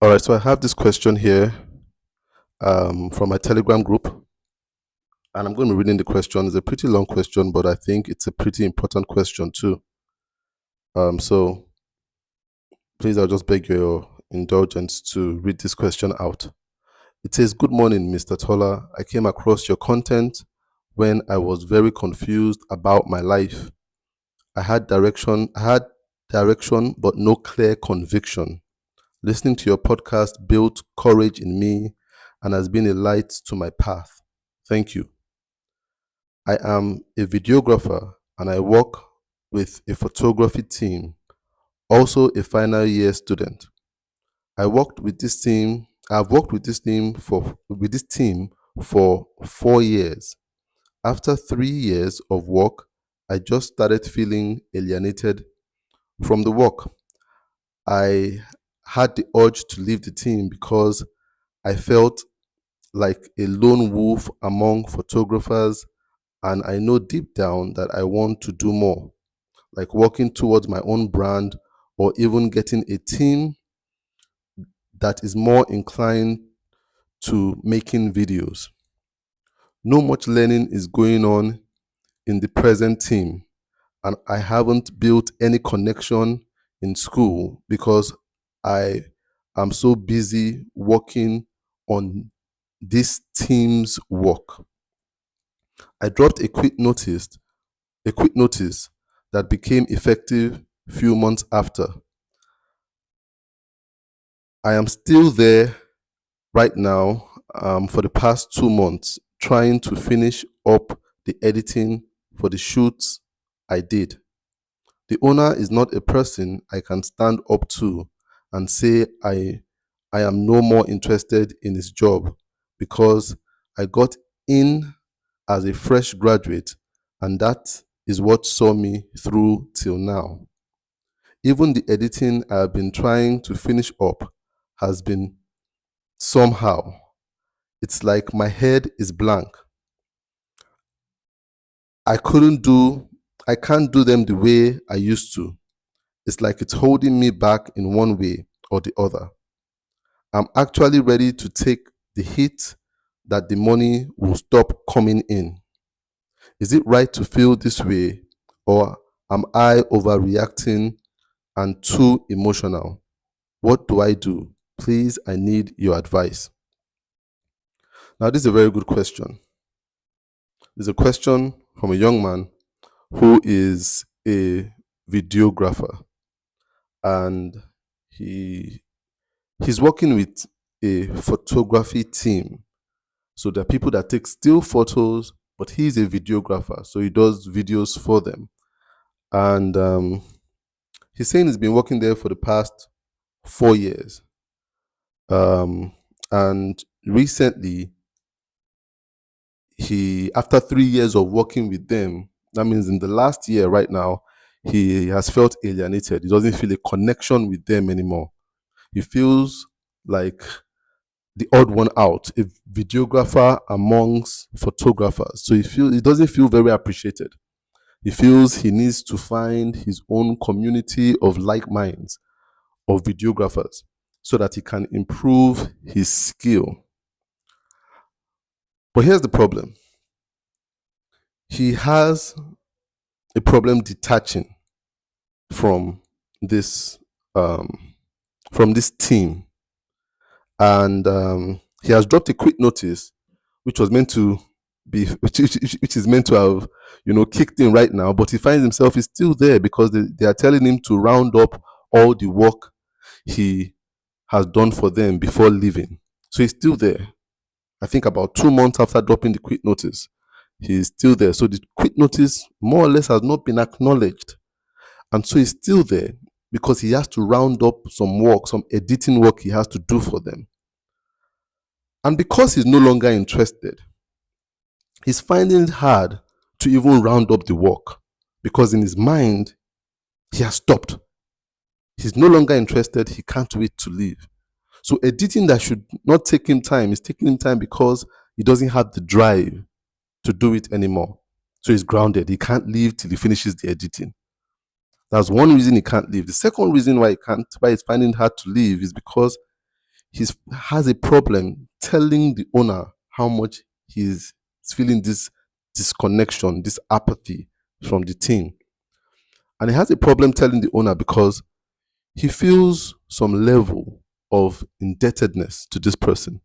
All right, so I have this question here from my Telegram group, and I'm going to be reading the question. It's a pretty long question, but I think it's a pretty important question too. So please, I'll just beg your indulgence to read this question out. It says, "Good morning, Mr. Tola. I came across your content when I was very confused about my life. I had direction, but no clear conviction. Listening to your podcast built courage in me and has been a light to my path. Thank you. I am a videographer and I work with a photography team, also a final year student. I've worked with this team for 4 years. After 3 years of work, I just started feeling alienated from the work. I had the urge to leave the team because I felt like a lone wolf among photographers, and I know deep down that I want to do more, like working towards my own brand or even getting a team that is more inclined to making videos. No much learning is going on in the present team, and I haven't built any connection in school because I am so busy working on this team's work. I dropped a quick notice that became effective few months after. I am still there right now for the past 2 months trying to finish up the editing for the shoots I did. The owner is not a person I can stand up to and say I am no more interested in his job because I got in as a fresh graduate, and that is what saw me through till now. Even the editing I have been trying to finish up has been somehow. It's like my head is blank. I couldn't do I can't do them the way I used to. It's like it's holding me back in one way or the other. I'm actually ready to take the hit that the money will stop coming in. Is it right to feel this way, or am I overreacting and too emotional? What do I do? Please, I need your advice." Now, this is a very good question. It's a question from a young man who is a videographer, and he he's working with a photography team. So there are people that take still photos, but he's a videographer, so he does videos for them. And he's saying he's been working there for the past 4 years. And recently, after 3 years of working with them, that means in the last year right now, he has felt alienated. He doesn't feel a connection with them anymore. He feels like the odd one out, a videographer amongst photographers. So he doesn't feel very appreciated. He feels he needs to find his own community of like minds, of videographers, so that he can improve his skill. But here's the problem. He has a problem detaching from this from this team, and he has dropped a quick notice, which was meant to be, which is meant to have kicked in right now. But he finds himself is still there because they are telling him to round up all the work he has done for them before leaving. So he's still there. I think about 2 months after dropping the quit notice, he's still there. So the quit notice more or less has not been acknowledged. And so he's still there because he has to round up some work, some editing work he has to do for them. And because he's no longer interested, he's finding it hard to even round up the work because in his mind, he has stopped. He's no longer interested. He can't wait to leave. So editing that should not take him time is taking him time because he doesn't have the drive to do it anymore. So he's grounded. He can't leave till he finishes the editing. That's one reason he can't leave. The second reason why he's finding it hard to leave is because he has a problem telling the owner how much he's feeling this disconnection, this apathy from the team. And he has a problem telling the owner because he feels some level of indebtedness to this person.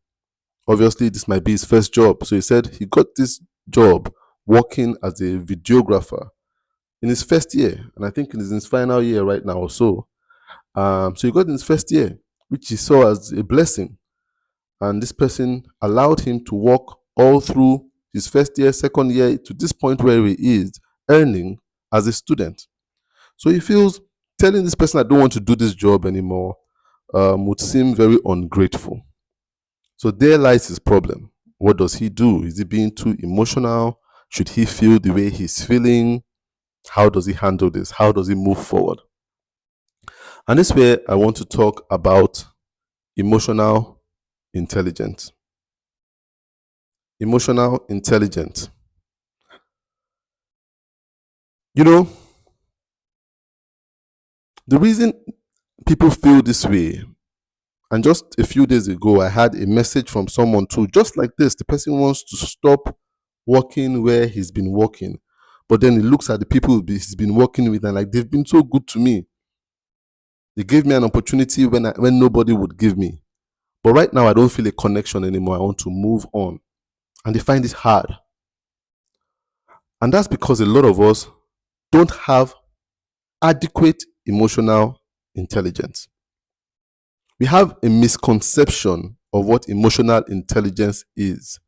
Obviously, this might be his first job. So he said he got this job working as a videographer in his first year. And I think it is in his final year right now or so. So he got in his first year, which he saw as a blessing. And this person allowed him to work all through his first year, second year, to this point where he is earning as a student. So he feels telling this person, I don't want to do this job anymore, would seem very ungrateful. So there lies his problem. What does he do? Is he being too emotional? Should he feel the way he's feeling? How does he handle this? How does he move forward? And this is where I want to talk about emotional intelligence. Emotional intelligence. You know, the reason people feel this way, and just a few days ago, I had a message from someone too, just like this. The person wants to stop working where he's been working, but then he looks at the people he's been working with and like, they've been so good to me. They gave me an opportunity when nobody would give me. But right now, I don't feel a connection anymore. I want to move on. And they find it hard. And that's because a lot of us don't have adequate emotional intelligence. We have a misconception of what emotional intelligence is.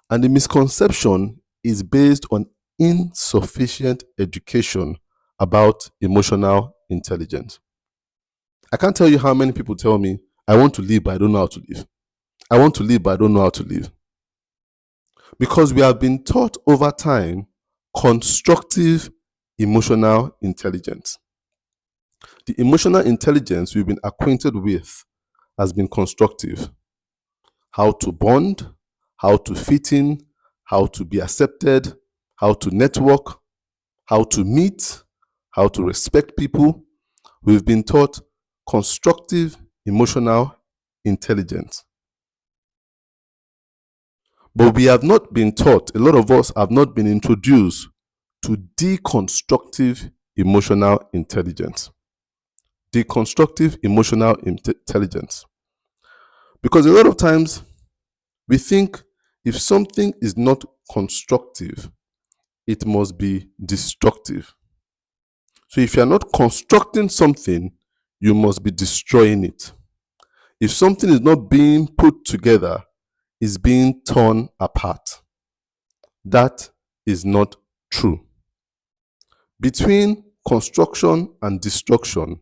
And the misconception is based on insufficient education about emotional intelligence. I can't tell you how many people tell me, I want to live, but I don't know how to live. I want to live, but I don't know how to live. Because we have been taught over time constructive emotional intelligence. The emotional intelligence we've been acquainted with has been constructive. How to bond, how to fit in, how to be accepted, how to network, how to meet, how to respect people. We've been taught constructive emotional intelligence. But we have not been taught, a lot of us have not been introduced to deconstructive emotional intelligence. Deconstructive emotional intelligence. Because a lot of times we think if something is not constructive, it must be destructive. So if you are not constructing something, you must be destroying it. If something is not being put together, it's being torn apart. That is not true. Between construction and destruction,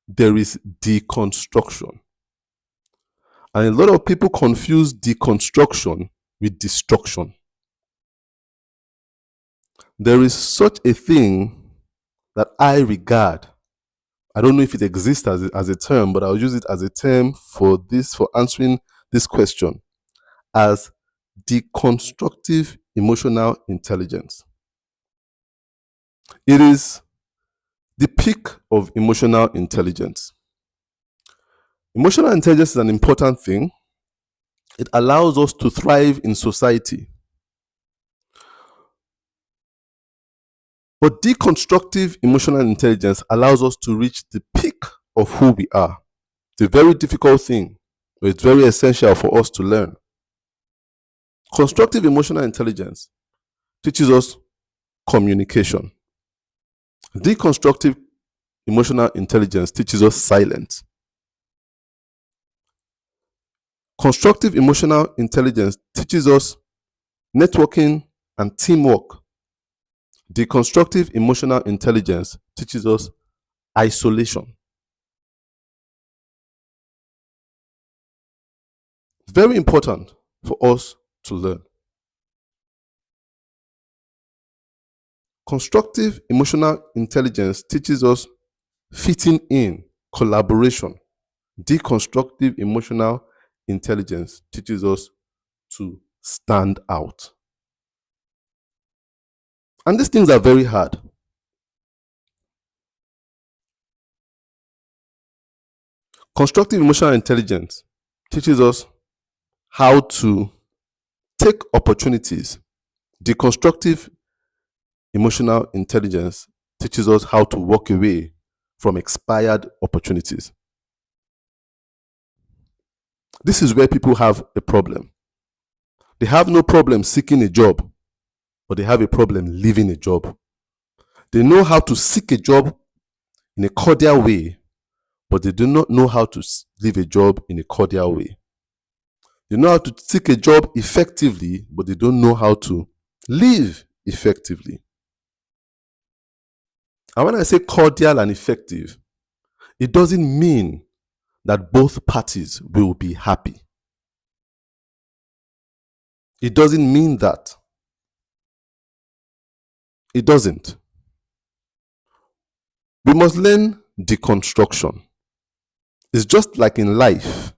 there is deconstruction. And a lot of people confuse deconstruction with destruction. There is such a thing that I regard, I don't know if it exists as a term, but I'll use it as a term for answering this question, as deconstructive emotional intelligence. It is the peak of emotional intelligence. Emotional intelligence is an important thing. It allows us to thrive in society. But deconstructive emotional intelligence allows us to reach the peak of who we are. It's a very difficult thing, but it's very essential for us to learn. Constructive emotional intelligence teaches us communication. Deconstructive emotional intelligence teaches us silence. Constructive emotional intelligence teaches us networking and teamwork. Deconstructive emotional intelligence teaches us isolation. It's very important for us to learn. Constructive emotional intelligence teaches us fitting in, collaboration. Deconstructive emotional intelligence teaches us to stand out. And these things are very hard. Constructive emotional intelligence teaches us how to take opportunities. Deconstructive emotional intelligence teaches us how to walk away from expired opportunities. This is where people have a problem. They have no problem seeking a job, but they have a problem leaving a job. They know how to seek a job in a cordial way, but they do not know how to leave a job in a cordial way. They know how to seek a job effectively, but they don't know how to live effectively. And when I say cordial and effective, it doesn't mean that both parties will be happy. It doesn't mean that. It doesn't. We must learn deconstruction. It's just like in life.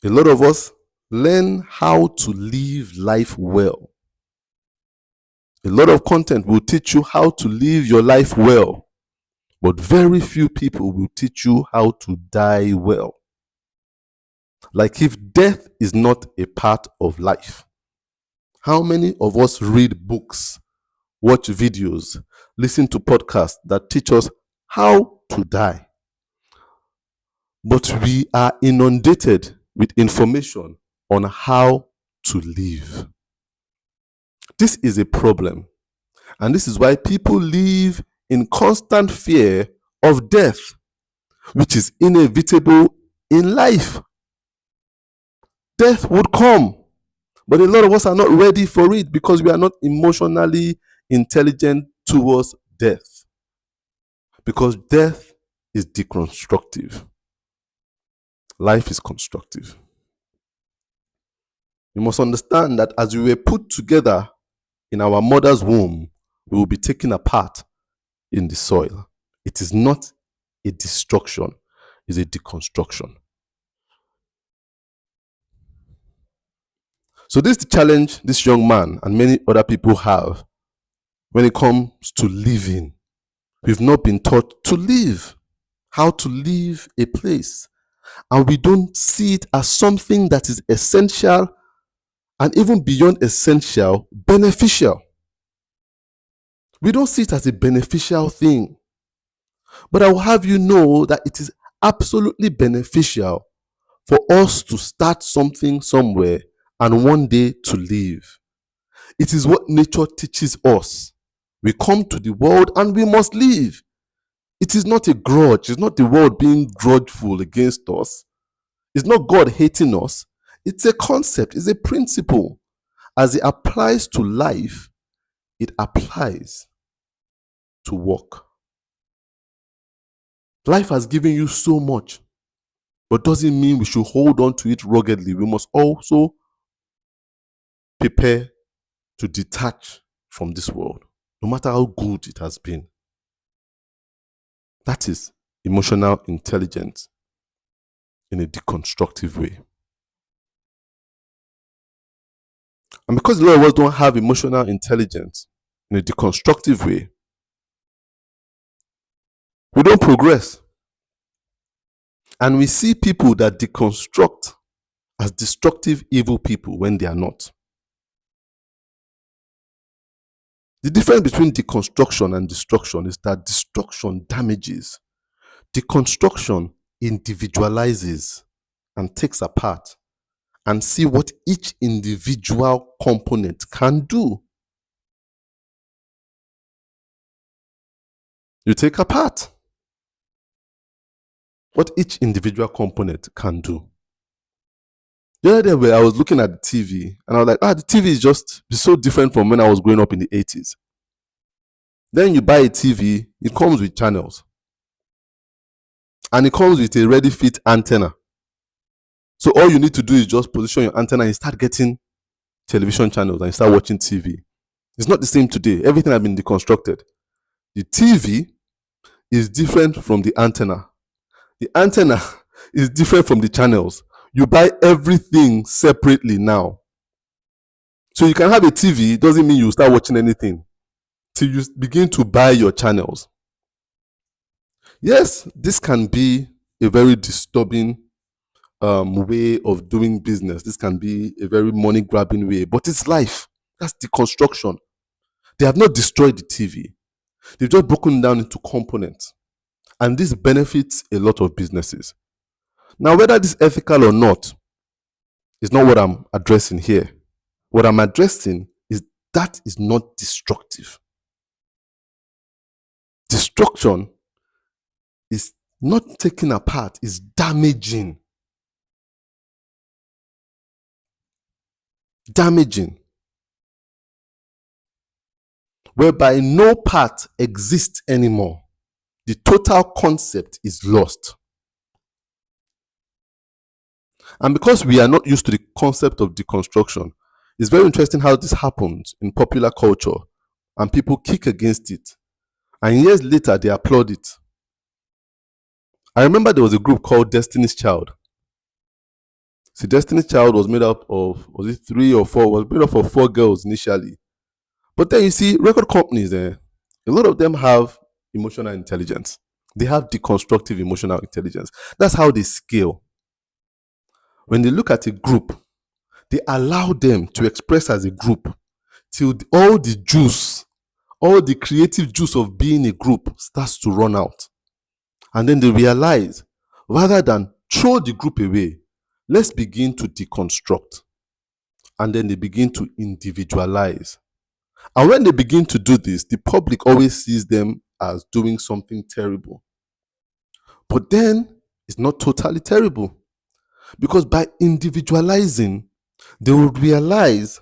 A lot of us learn how to live life well. A lot of content will teach you how to live your life well, but very few people will teach you how to die well. Like if death is not a part of life, how many of us read books, watch videos, listen to podcasts that teach us how to die? But we are inundated with information on how to live. This is a problem. And this is why people live in constant fear of death, which is inevitable in life. Death would come, but a lot of us are not ready for it because we are not emotionally intelligent towards death. Because death is deconstructive. Life is constructive. You must understand that as we were put together in our mother's womb, we will be taken apart in the soil. It is not a destruction, it's a deconstruction. So this is the challenge this young man and many other people have when it comes to living. We've not been taught to live, how to live a place. And we don't see it as something that is essential and even beyond essential, beneficial. We don't see it as a beneficial thing. But I will have you know that it is absolutely beneficial for us to start something somewhere and one day to live. It is what nature teaches us. We come to the world and we must live. It is not a grudge. It's not the world being grudgeful against us. It's not God hating us. It's a concept. It's a principle. As it applies to life, it applies to work. Life has given you so much, but doesn't mean we should hold on to it ruggedly. We must also prepare to detach from this world, no matter how good it has been. That is emotional intelligence in a deconstructive way. And because a lot of us don't have emotional intelligence in a deconstructive way, we don't progress. And we see people that deconstruct as destructive, evil people when they are not. The difference between deconstruction and destruction is that destruction damages. Deconstruction individualizes and takes apart and see what each individual component can do. You take apart what each individual component can do. The other day I was looking at the TV and I was like, the TV is just so different from when I was growing up in the 80s. Then you buy a TV, it comes with channels. And it comes with a ready fit antenna. So all you need to do is just position your antenna and you start getting television channels and you start watching TV. It's not the same today. Everything has been deconstructed. The TV is different from the antenna. The antenna is different from the channels. You buy everything separately now. So you can have a TV, doesn't mean you start watching anything till you begin to buy your channels. Yes, this can be a very disturbing way of doing business. This can be a very money grabbing way, but it's life. That's deconstruction. They have not destroyed the TV. They've just broken down into components. And this benefits a lot of businesses. Now, whether this is ethical or not is not what I'm addressing here. What I'm addressing is that is not destructive. Destruction is not taken apart, is damaging. Damaging. Whereby no part exists anymore. The total concept is lost. And because we are not used to the concept of deconstruction, it's very interesting how this happens in popular culture and people kick against it. And years later, they applaud it. I remember there was a group called Destiny's Child. See, Destiny's Child was made up of, was it 3 or 4? Was made up of 4 girls initially. But then you see, record companies, a lot of them have emotional intelligence. They have deconstructive emotional intelligence. That's how they scale. When they look at a group, they allow them to express as a group till all the juice, all the creative juice of being a group starts to run out. And then they realize, rather than throw the group away, let's begin to deconstruct. And then they begin to individualize. And when they begin to do this, the public always sees them as doing something terrible. But then it's not totally terrible. Because by individualizing, they will realize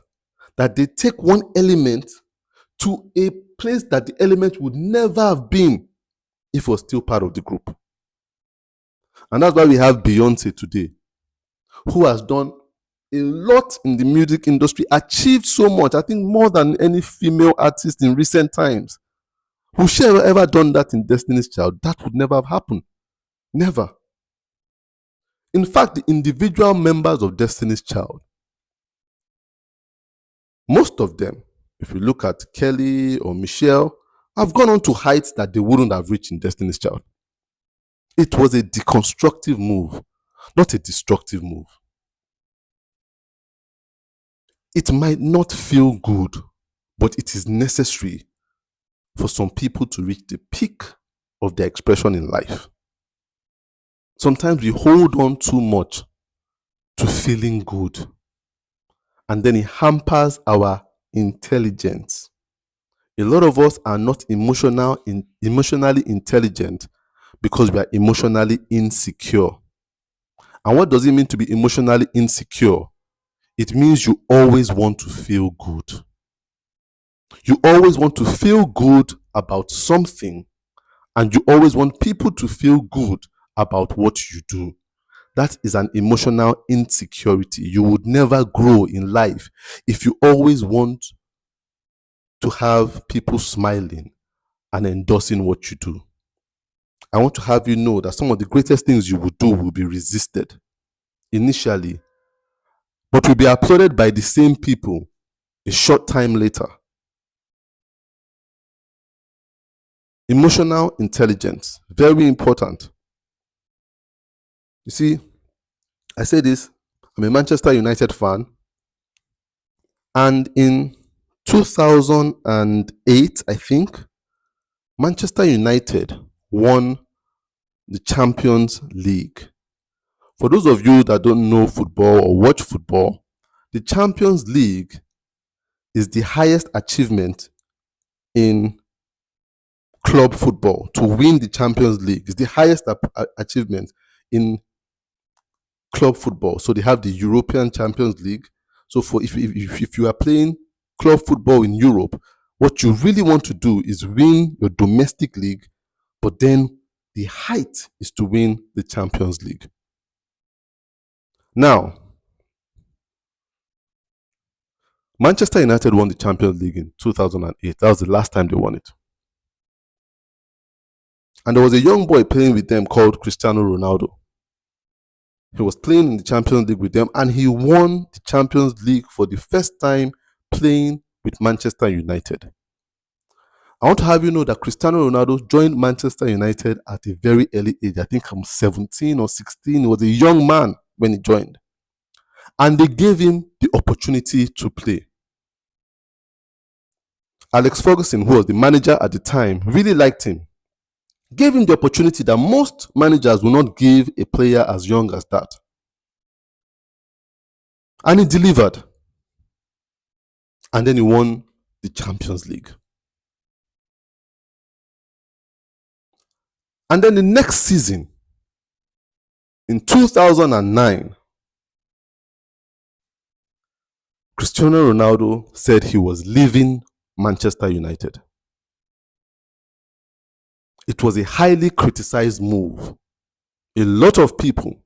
that they take one element to a place that the element would never have been if it was still part of the group. And that's why we have Beyonce today, who has done a lot in the music industry, achieved so much, I think more than any female artist in recent times. Would she have ever done that in Destiny's Child? That would never have happened. Never. In fact, the individual members of Destiny's Child, most of them, if you look at Kelly or Michelle, have gone on to heights that they wouldn't have reached in Destiny's Child. It was a deconstructive move, not a destructive move. It might not feel good, but it is necessary for some people to reach the peak of their expression in life. Sometimes we hold on too much to feeling good, and then it hampers our intelligence. A lot of us are not emotionally intelligent because we are emotionally insecure. And what does it mean to be emotionally insecure? It means you always want to feel good. You always want to feel good about something, and you always want people to feel good about what you do. That is an emotional insecurity. You would never grow in life if you always want to have people smiling and endorsing what you do. I want to have you know that some of the greatest things you will do will be resisted initially, but will be applauded by the same people a short time later. Emotional intelligence, very important. You see, I say this, I'm a Manchester United fan, and in 2008, I think, Manchester United won the Champions League. For those of you that don't know football or watch football, the Champions League is the highest achievement in club football. To win the Champions League is the highest achievement in club football. So they have the European Champions League. So for if you are playing club football in Europe, what you really want to do is win your domestic league, but then the height is to win the Champions League. Now, Manchester United won the Champions League in 2008. That was the last time they won it. And there was a young boy playing with them called Cristiano Ronaldo. He was playing in the Champions League with them, and he won the Champions League for the first time playing with Manchester United. I want to have you know that Cristiano Ronaldo joined Manchester United at a very early age. I think I'm 17 or 16. He was a young man, when he joined. And they gave him the opportunity to play. Alex Ferguson, who was the manager at the time, really liked him. Gave him the opportunity that most managers will not give a player as young as that. And he delivered. And then he won the Champions League. And then the next season, in 2009, Cristiano Ronaldo said he was leaving Manchester United. It was a highly criticized move. A lot of people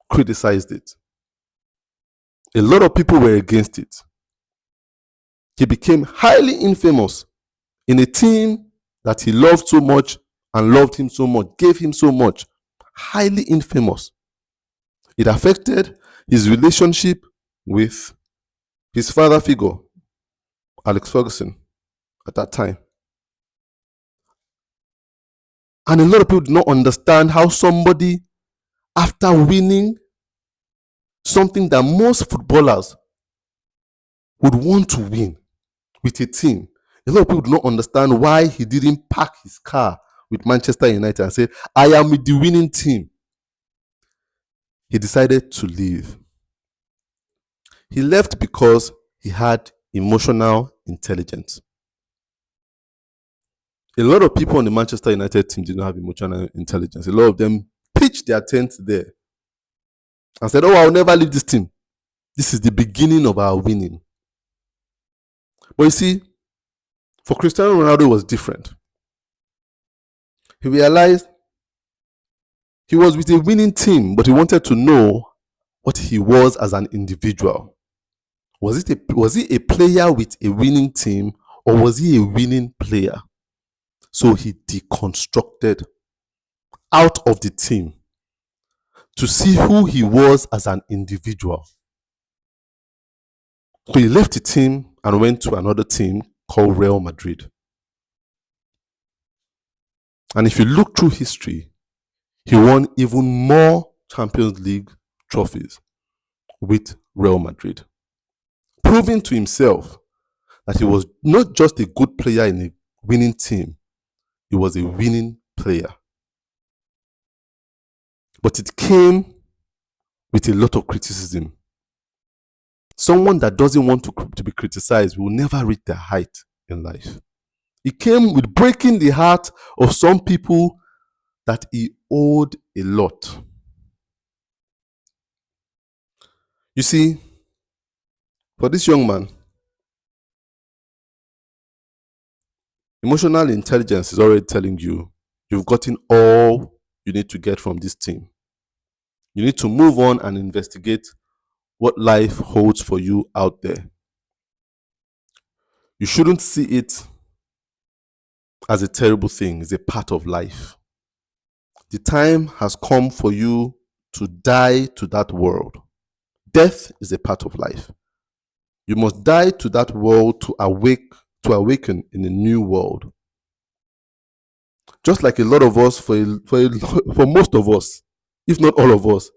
criticized it. A lot of people were against it. He became highly infamous in a team that he loved so much and loved him so much, gave him so much. Highly infamous. It affected his relationship with his father figure, Alex Ferguson, at that time. And a lot of people do not understand how somebody, after winning something that most footballers would want to win with a team, a lot of people do not understand why he didn't park his car with Manchester United and say, I am with the winning team. He decided to leave. He left because he had emotional intelligence. A lot of people on the Manchester United team didn't have emotional intelligence. A lot of them pitched their tent there and said, I'll never leave this team. This is the beginning of our winning. But you see, for Cristiano Ronaldo, it was different. He realized he was with a winning team, but he wanted to know what he was as an individual. Was he a player with a winning team, or was he a winning player? So he deconstructed out of the team to see who he was as an individual. So he left the team and went to another team called Real Madrid. And if you look through history, he won even more Champions League trophies with Real Madrid, proving to himself that he was not just a good player in a winning team, he was a winning player. But it came with a lot of criticism. Someone that doesn't want to be criticized will never reach their height in life. It came with breaking the heart of some people that he owed a lot. You see, for this young man, emotional intelligence is already telling you you've gotten all you need to get from this team. You need to move on and investigate what life holds for you out there. You shouldn't see it as a terrible thing. It's a part of life. The time has come for you to die to that world. Death is a part of life. You must die to that world to awaken in a new world. Just like a lot of us, for most of us, if not all of us,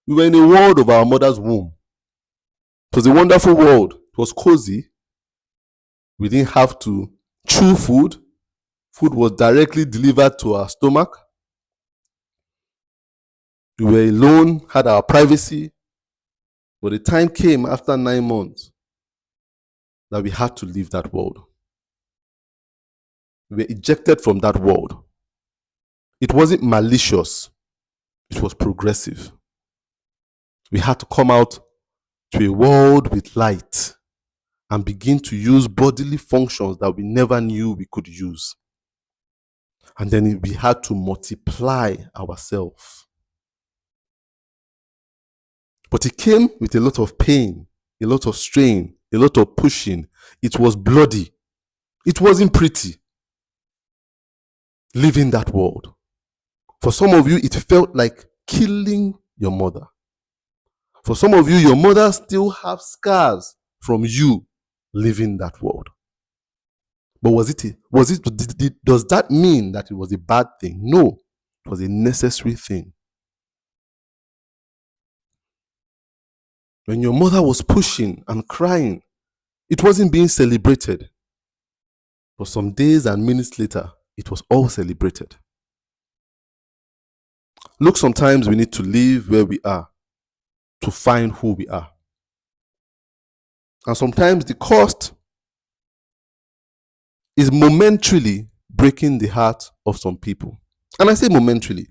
we were in a world of our mother's womb. It was a wonderful world. It was cozy. We didn't have to chew food. Food was directly delivered to our stomach. We were alone, had our privacy. But the time came after 9 months that we had to leave that world. We were ejected from that world. It wasn't malicious. It was progressive. We had to come out to a world with light and begin to use bodily functions that we never knew we could use. And then we had to multiply ourselves. But it came with a lot of pain, a lot of strain, a lot of pushing. It was bloody. It wasn't pretty living that world. For some of you, it felt like killing your mother. For some of you, your mother still have scars from you living that world. But does that mean that it was a bad thing? No, it was a necessary thing. When your mother was pushing and crying, it wasn't being celebrated. But some days and minutes later, it was all celebrated. Look, sometimes we need to leave where we are to find who we are. And sometimes the cost is momentarily breaking the heart of some people. And I say momentarily.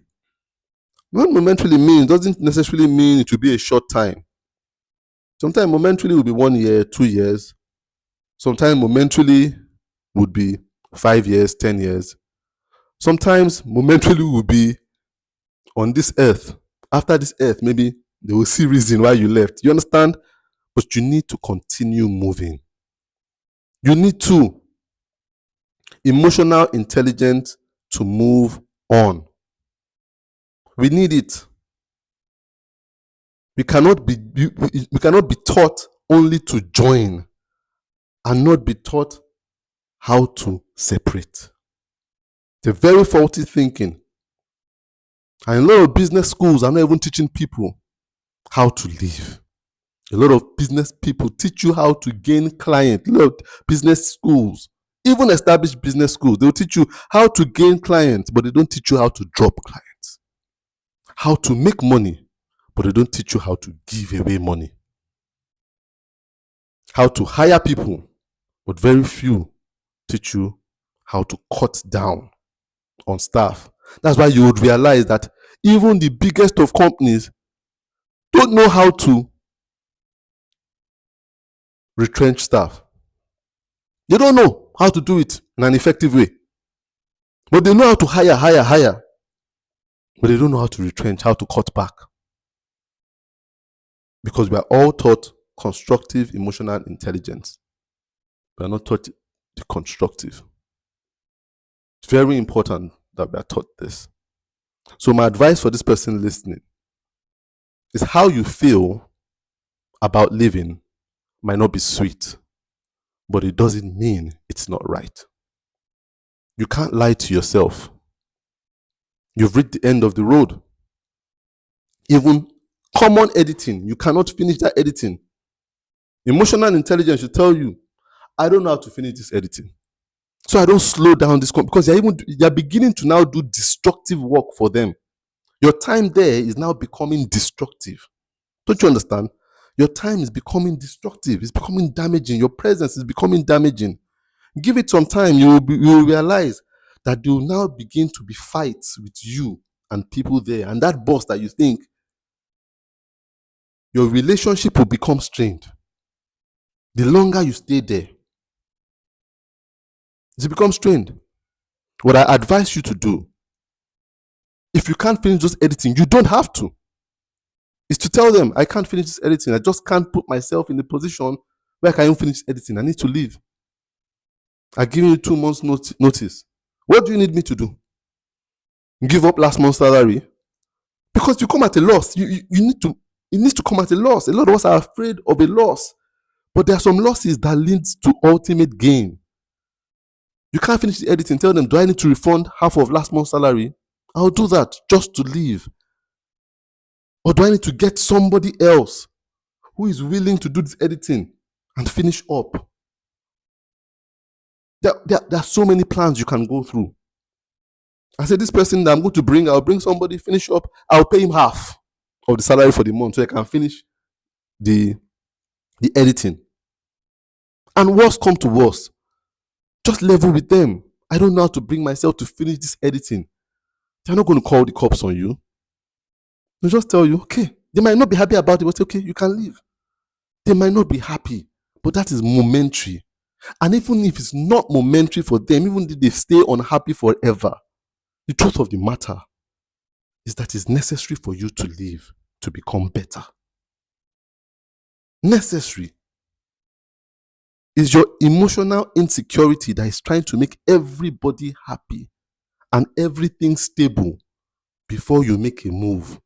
What momentarily means doesn't necessarily mean it will be a short time. Sometimes momentarily will be 1 year, 2 years. Sometimes momentarily would be 5 years, 10 years. Sometimes momentarily will be on this earth. After this earth, maybe they will see reason why you left. You understand? But you need to continue moving. You need to emotional intelligence to move on. We need it. We cannot be taught only to join and not be taught how to separate. It's a very faulty thinking. And a lot of business schools are not even teaching people how to live. A lot of business people teach you how to gain clients. A lot of business schools, even established business schools, they'll teach you how to gain clients, but they don't teach you how to drop clients. How to make money, but they don't teach you how to give away money. How to hire people, but very few teach you how to cut down on staff. That's why you would realize that even the biggest of companies don't know how to retrench staff. They don't know how to do it in an effective way. But they know how to hire. But they don't know how to retrench, how to cut back. Because we are all taught constructive emotional intelligence. We are not taught the constructive. It's very important that we are taught this. So my advice for this person listening is how you feel about living might not be sweet, but it doesn't mean it's not right. You can't lie to yourself. You've reached the end of the road. Even common editing, you cannot finish that editing. Emotional intelligence should tell you, I don't know how to finish this editing. So I don't slow down this because you're beginning to now do destructive work for them. Your time there is now becoming destructive. Don't you understand? Your time is becoming destructive. It's becoming damaging. Your presence is becoming damaging. Give it some time. You will realize that there will now begin to be fights with you and people there. And that boss that you think, your relationship will become strained. The longer you stay there, it becomes strained. What I advise you to do, if you can't finish this editing, you don't have to. Is to tell them, I can't finish this editing. I just can't put myself in the position where I can even finish editing. I need to leave. I'm giving you 2 months notice. What do you need me to do? Give up last month's salary? Because you come at a loss. It needs to come at a loss. A lot of us are afraid of a loss. But there are some losses that lead to ultimate gain. You can't finish the editing. Tell them, do I need to refund half of last month's salary? I'll do that just to leave. Or do I need to get somebody else who is willing to do this editing and finish up? There are so many plans you can go through. I said, this person that I'm going to bring, I'll bring somebody, finish up. I'll pay him half of the salary for the month so I can finish the editing. And worst come to worst, just level with them. I don't know how to bring myself to finish this editing. They're not going to call the cops on you. They'll just tell you, okay. They might not be happy about it, but okay, you can leave. They might not be happy, but that is momentary. And even if it's not momentary for them, even if they stay unhappy forever, the truth of the matter is that it's necessary for you to live, to become better. Necessary. It's your emotional insecurity that is trying to make everybody happy and everything stable before you make a move.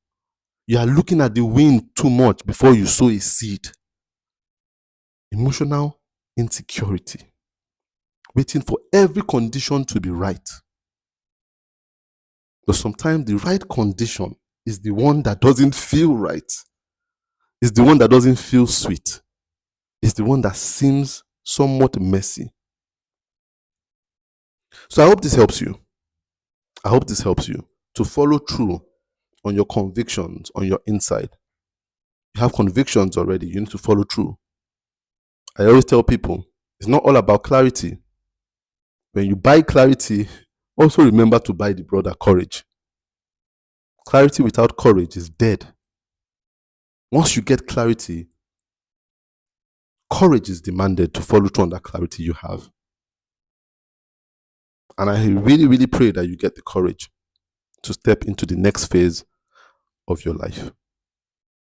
You are looking at the wind too much before you sow a seed. Emotional insecurity. Waiting for every condition to be right. But sometimes the right condition is the one that doesn't feel right. is the one that doesn't feel sweet. It's the one that seems somewhat messy. So I hope this helps you. I hope this helps you to follow through on your convictions, on your inside. You have convictions already, you need to follow through. I always tell people, it's not all about clarity. When you buy clarity, also remember to buy the brother courage. Clarity without courage is dead. Once you get clarity, courage is demanded to follow through on that clarity you have. And I really, really pray that you get the courage to step into the next phase of your life.